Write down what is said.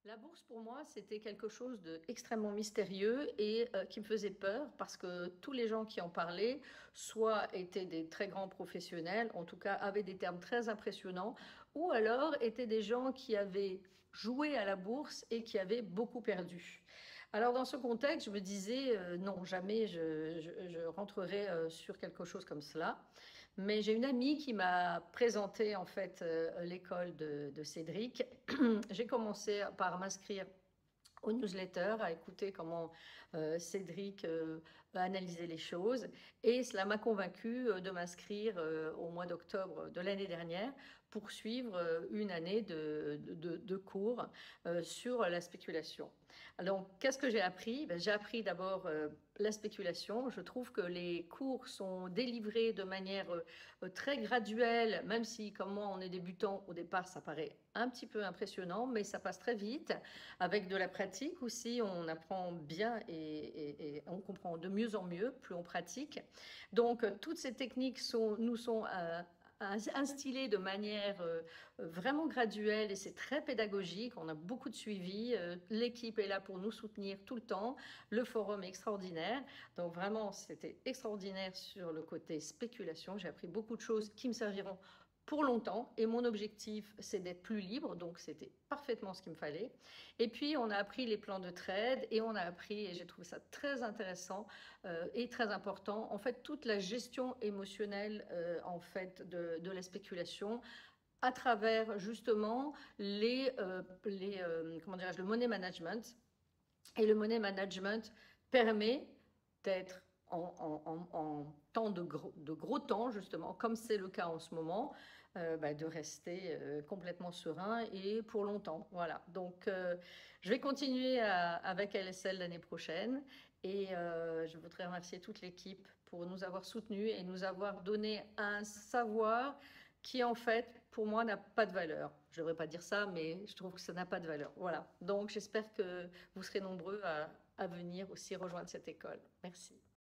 La bourse, pour moi, c'était quelque chose d'extrêmement mystérieux et qui me faisait peur parce que tous les gens qui en parlaient, soit étaient des très grands professionnels, en tout cas avaient des termes très impressionnants, ou alors étaient des gens qui avaient joué à la bourse et qui avaient beaucoup perdu. Alors dans ce contexte, je me disais, non, jamais je rentrerai sur quelque chose comme cela. Mais j'ai une amie qui m'a présenté en fait l'école de Cédric. J'ai commencé par m'inscrire aux newsletters, à écouter comment Cédric analysait les choses. Et cela m'a convaincu de m'inscrire au mois d'octobre de l'année dernière pour suivre une année de cours sur la spéculation. Alors, qu'est-ce que j'ai appris? J'ai appris d'abord la spéculation. Je trouve que les cours sont délivrés de manière très graduelle, même si, comme moi, on est débutant, au départ, ça paraît un petit peu impressionnant, mais ça passe très vite. Avec de la pratique aussi, on apprend bien et on comprend de mieux en mieux, plus on pratique. Donc, toutes ces techniques nous sont instillées de manière vraiment graduelle et c'est très pédagogique. On a beaucoup de suivi. L'équipe est là pour nous soutenir tout le temps. Le forum est extraordinaire. Donc, vraiment, c'était extraordinaire sur le côté spéculation. J'ai appris beaucoup de choses qui me serviront pour longtemps et mon objectif c'est d'être plus libre, donc c'était parfaitement ce qu'il me fallait. Et puis on a appris les plans de trade et on a appris, et j'ai trouvé ça très intéressant et très important, en fait toute la gestion émotionnelle en fait de la spéculation à travers justement comment dirais-je, le money management. Et le money management permet d'être en temps de gros temps, justement, comme c'est le cas en ce moment, de rester complètement serein et pour longtemps. Voilà. Donc, je vais continuer avec LSL l'année prochaine et je voudrais remercier toute l'équipe pour nous avoir soutenus et nous avoir donné un savoir qui en fait, pour moi, n'a pas de valeur. Je ne devrais pas dire ça, mais je trouve que ça n'a pas de valeur. Voilà. Donc, j'espère que vous serez nombreux à venir aussi rejoindre cette école. Merci.